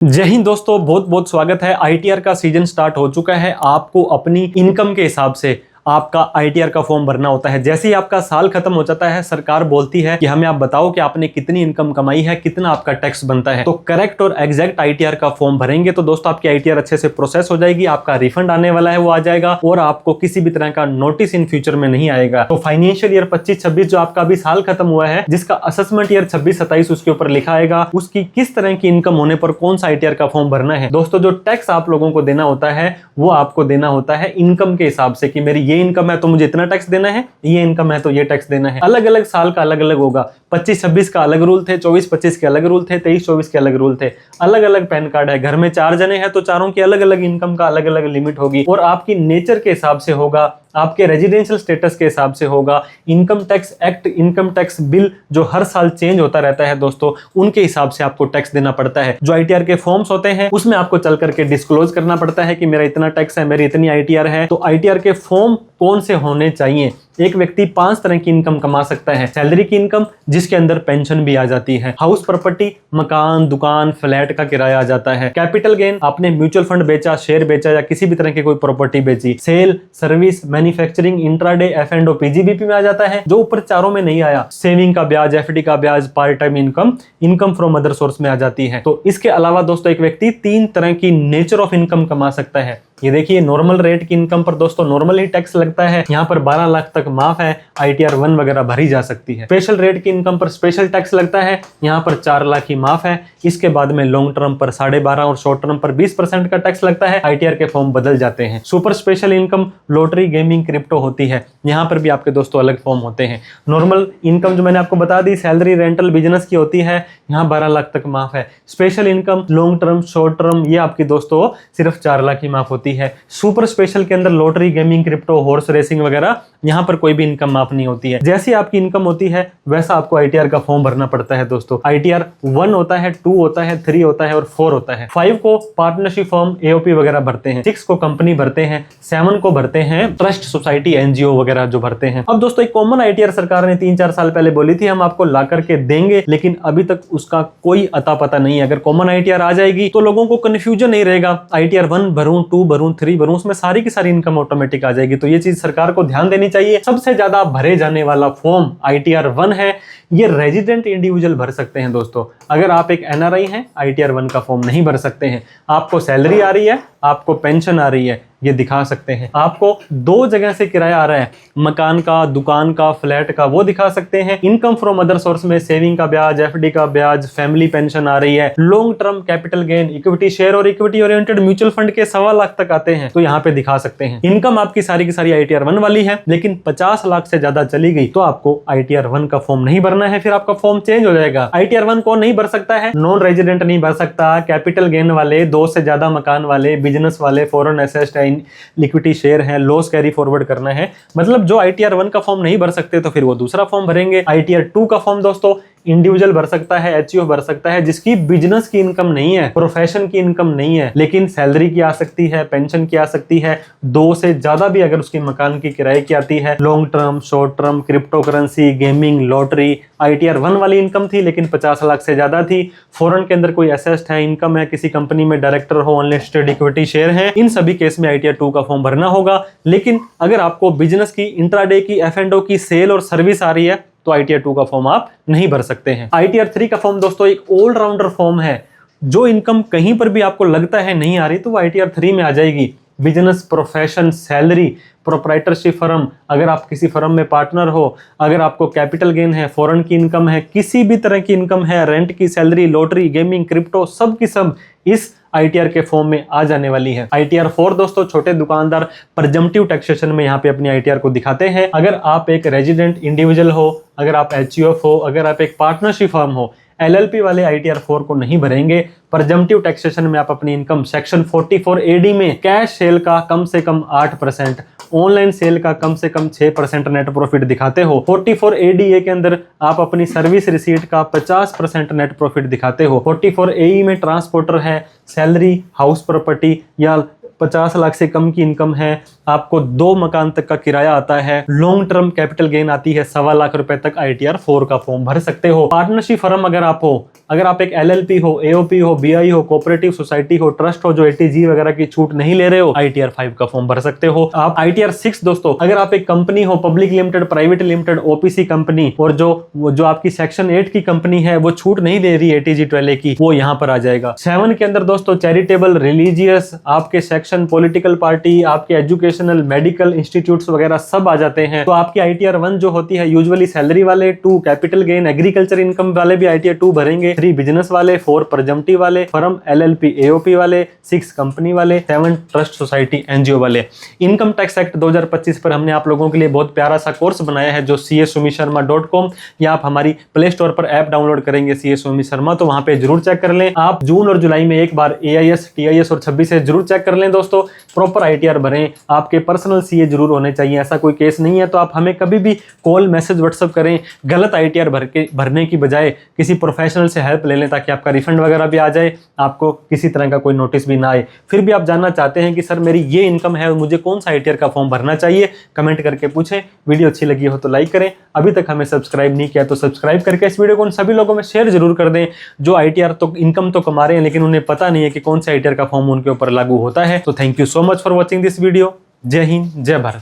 जय हिंद दोस्तों, बहुत बहुत स्वागत है। आईटीआर का सीजन स्टार्ट हो चुका है। आपको अपनी इनकम के हिसाब से आपका आईटीआर का फॉर्म भरना होता है। जैसे ही आपका साल खत्म हो जाता है, सरकार बोलती है कि हमें आप बताओ कि आपने कितनी इनकम कमाई है, कितना आपका टैक्स बनता है। तो करेक्ट और एग्जैक्ट आईटीआर का फॉर्म भरेंगे तो दोस्तों आपकी आईटीआर अच्छे से प्रोसेस हो जाएगी, आपका रिफंड आने वाला है वो आ जाएगा और आपको किसी भी तरह का नोटिस इन फ्यूचर में नहीं आएगा। तो फाइनेंशियल ईयर 25-26 जो आपका अभी साल खत्म हुआ है, जिसका असेसमेंट ईयर 26-27 उसके ऊपर लिखा आएगा, उसकी किस तरह की इनकम होने पर कौन सा आईटीआर का फॉर्म भरना है। दोस्तों जो टैक्स आप लोगों को देना होता है वो आपको देना होता है इनकम के हिसाब से कि मेरी ये इनकम है तो मुझे इतना टैक्स देना है, ये इनकम है तो ये टैक्स देना है। अलग अलग साल का अलग अलग होगा। 25-26 का अलग रूल थे, 24-25 के अलग रूल थे, 23-24 के अलग रूल थे। अलग अलग पैन कार्ड है। घर में 4 जने हैं तो चारों की अलग अलग इनकम का अलग अलग लिमिट होगी और आपकी नेचर के हिसाब से होगा, आपके रेजिडेंशियल स्टेटस के हिसाब से होगा। Income tax act, income tax bill जो हर साल चेंज होता रहता है दोस्तों, उनके हिसाब से आपको टैक्स देना पड़ता है। जो आईटीआर के फॉर्म्स होते हैं उसमें आपको चल करके डिस्क्लोज करना पड़ता है कि मेरा इतना टैक्स है, मेरी इतनी आईटीआर है। तो आईटीआर के फॉर्म कौन से होने चाहिए? एक व्यक्ति 5 तरह की इनकम कमा सकता है। सैलरी की इनकम जिसके अंदर पेंशन भी आ जाती है, हाउस प्रॉपर्टी, मकान, दुकान, फ्लैट का किराया आ जाता है। कैपिटल गेन, आपने म्यूचुअल फंड बेचा, शेयर बेचा या किसी भी तरह की कोई प्रॉपर्टी बेची। Sale, service, manufacturing, intraday, F&O, PGBP में आ जाता है। जो ऊपर चारों में नहीं आया, सेविंग का ब्याज, एफडी का ब्याज, part time income, income from other source में आ जाती है। तो इसके अलावा दोस्तों एक व्यक्ति 3 तरह की नेचर ऑफ इनकम कमा सकता है। ये देखिए, नॉर्मल रेट की इनकम पर दोस्तों नॉर्मल ही टैक्स लगता है। यहाँ पर 12 लाख तक माफ है, आईटीआर 1 वगैरह भरी जा सकती है। स्पेशल रेट की इनकम पर स्पेशल टैक्स लगता है, यहाँ पर 4 लाख ही माफ है। इसके बाद में लॉन्ग टर्म पर 12.5 और शॉर्ट टर्म पर 20% का टैक्स लगता है। आईटीआर के फॉर्म बदल जाते हैं। Super special income lottery, gaming, crypto होती है, यहाँ पर भी आपके दोस्तों अलग फॉर्म होते हैं। नॉर्मल इनकम जो मैंने आपको बता दी, सैलरी, रेंटल, बिजनेस की होती है, यहाँ 12 लाख तक माफ है। Special income long term, short term, ये आपकी दोस्तों सिर्फ 4 लाख ही माफ होती है। सुपर स्पेशल के अंदर lottery, gaming, crypto, horse racing वगैरह, यहाँ पर कोई भी इनकम माफ नहीं होती है। जैसी आपकी इनकम होती है वैसा आपको आईटीआर का फॉर्म भरना पड़ता है दोस्तों। आईटीआर 1 होता है, 2 होता है, 3 होता है और 4 होता है। 5 को पार्टनरशिप फर्म, एओपी वगैरह भरते हैं। 6 को कंपनी भरते हैं। 7 को भरते हैं ट्रस्ट, सोसाइटी, एनजीओ वगैरह जो भरते हैं। अब दोस्तों एक कॉमन आईटीआर सरकार ने 3-4 साल पहले बोली थी हम आपको ला करके देंगे, लेकिन अभी तक उसका कोई अता पता नहीं है। अगर कॉमन आईटीआर आ जाएगी तो लोगों को कंफ्यूजन नहीं रहेगा, आईटीआर 1 भरूं, 2 भरूं, 3 भरूं, उसमें सारी की सारी इनकम ऑटोमेटिक आ जाएगी। तो ये चीज सरकार को ध्यान देनी चाहिए। सबसे ज्यादा भरे जाने वाला फॉर्म आईटीआर 1 है। ये रेजिडेंट इंडिविजुअल भर सकते हैं दोस्तों। अगर आप एक एनआरआई हैं, आईटीआर 1 का फॉर्म नहीं भर सकते हैं। आपको सैलरी आ रही है, आपको पेंशन आ रही है, ये दिखा सकते हैं। आपको 2 जगह से किराया आ रहा है, मकान का, दुकान का, फ्लैट का, वो दिखा सकते हैं। इनकम फ्रॉम अदर सोर्स में सेविंग का ब्याज, एफडी का ब्याज, फैमिली पेंशन आ रही है। Long term capital gain, equity share और इक्विटी ओरिएंटेड म्यूचुअल फंड के 1.25 लाख तक आते हैं, तो यहाँ पे दिखा सकते हैं। इनकम आपकी सारी की सारी आईटीआर 1 वाली है, लेकिन 50 लाख से ज्यादा चली गई तो आपको आईटीआर 1 का फॉर्म नहीं भरना है, फिर आपका फॉर्म चेंज हो जाएगा। आईटीआर 1 कौन नहीं भर सकता है? नॉन रेजिडेंट नहीं भर सकता, कैपिटल गेन वाले, 2 से ज्यादा मकान वाले, बिजनेस वाले, फॉरेन एसेट, लिक्विडिटी शेयर है, लॉस कैरी फॉरवर्ड करना है। मतलब जो आईटीआर 1 का फॉर्म नहीं भर सकते तो फिर वो दूसरा फॉर्म भरेंगे। आईटीआर 2 का फॉर्म दोस्तों इंडिविजुअल भर सकता है, एचयूएफ भर सकता है, जिसकी बिजनेस की इनकम नहीं है, प्रोफेशन की इनकम नहीं है, लेकिन सैलरी की आ सकती है, पेंशन की आ सकती है, 2 से ज्यादा भी अगर उसकी मकान की किराए की आती है। Long term, short term, crypto currency, gaming, lottery, ITR 1 वाली इनकम थी लेकिन 50 लाख से ज्यादा थी। फॉरेन के अंदर कोई एसेट है, इनकम है, किसी कंपनी में डायरेक्टर हो, अनलिस्टेड इक्विटी शेयर है, इन सभी केस में आईटीआर 2 का फॉर्म भरना होगा। लेकिन अगर आपको बिजनेस की, इंट्राडे की, एफ&ओ की, सेल और सर्विस आ रही है तो आईटीआर 2 का फॉर्म आप नहीं भर सकते हैं। आईटीआर 3 का फॉर्म दोस्तों एक ऑलराउंडर फॉर्म है। जो इनकम कहीं पर भी आपको लगता है नहीं आ रही तो वो आईटीआर 3 में आ जाएगी। Business, profession, salary, proprietorship firm, अगर आप किसी फर्म में पार्टनर हो, अगर आपको कैपिटल गेन है, फॉरेन की इनकम है, किसी भी तरह की इनकम है, रेंट की सैलरी, लॉटरी, गेमिंग, क्रिप्टो, सब की सब इस आईटीआर के फॉर्म में आ जाने वाली है। आईटीआर 4 दोस्तों छोटे दुकानदार प्रिजम्पटिव टैक्सेशन में यहाँ पे अपनी आईटीआर को दिखाते हैं। अगर आप एक रेजिडेंट इंडिविजुअल हो, अगर आप एचयूएफ हो, अगर आप एक पार्टनरशिप फर्म हो, एलएलपी वाले आईटीआर 4 को नहीं भरेंगे। प्रिजम्पटिव टैक्सेशन में आप अपनी इनकम सेक्शन 44 एडी में कैश सेल का कम से कम 8%, ऑनलाइन सेल का कम से कम 6% नेट प्रॉफिट दिखाते हो। 44 एडीए के अंदर आप अपनी सर्विस रिसीट का 50% नेट प्रॉफिट दिखाते हो। 44 एई में ट्रांसपोर्टर है, सैलरी, हाउस प्रॉपर्टी या 50 लाख से कम की इनकम है, आपको 2 मकान तक का किराया आता है, लॉन्ग टर्म कैपिटल गेन आती है, 1.25 लाख रुपए तक ITR 4 का फॉर्म भर सकते हो। पार्टनरशिप फर्म अगर आप हो, अगर आप एक LLP हो, AOP हो, BI हो, कोऑपरेटिव सोसाइटी हो, ट्रस्ट हो जो ATG वगैरह की छूट नहीं ले रहे हो, ITR 5 का फॉर्म भर सकते हो। आप ITR 6 दोस्तों, अगर आप एक कंपनी हो, public limited, private limited, OPC company, और जो आपकी सेक्शन 8 की कंपनी है वो छूट नहीं दे रही ATG 12A की, वो यहाँ पर आ जाएगा। 7 के अंदर दोस्तों चैरिटेबल, रिलीजियस, आपके सेक्शन, पॉलिटिकल पार्टी, आपके एजुकेशनल, मेडिकल इंस्टीट्यूट्स वगैरह सब आ जाते हैं। तो आपकी ITR 1 जो होती है यूजुअली सैलरी वाले, 2 कैपिटल गेन एग्रीकल्चर इनकम वाले भी ITR 2 भरेंगे, 3 बिजनेस वाले, 4 प्रजम्पटी वाले, फर्म LLP AOP वाले, 6 कंपनी वाले, 7 ट्रस्ट सोसाइटी NGO वाले। इनकम टैक्स एक्ट 2025 पर हमने आप लोगों के लिए बहुत प्यारा सा कोर्स बनाया है जो CA-sumisharma.com, या आप हमारी प्ले स्टोर पर ऐप डाउनलोड करेंगे CA सुमी शर्मा, तो वहां पे जरूर चेक कर लें। आप जून और जुलाई में एक बार AIS, TIS और 26 से जरूर चेक कर लें दोस्तों। प्रॉपर ITR भरें, आपके पर्सनल CA जरूर होने चाहिए, ऐसा कोई केस नहीं है। तो आप हमें कभी भी कॉल, मैसेज, व्हाट्सएप करें, गलत ITR भरने की बजाय किसी प्रोफेशनल से हेल्प ले लें ताकि आपका रिफंड वगैरह भी आ जाए, आपको किसी तरह का कोई नोटिस भी ना आए। फिर भी आप जानना चाहते हैं कि सर मेरी ये इनकम है, मुझे कौन सा ITR का फॉर्म भरना चाहिए, कमेंट करके पूछें। वीडियो अच्छी लगी हो तो लाइक करें, अभी तक हमें सब्सक्राइब नहीं किया तो सब्सक्राइब करके इस वीडियो को उन सभी लोगों में शेयर जरूर कर दें जो ITR तो इनकम तो कमा रहे हैं लेकिन उन्हें पता नहीं है कि कौन सा ITR का फॉर्म उनके ऊपर लागू होता है। तो thank you so much for watching this video. जय हिंद, जय भारत।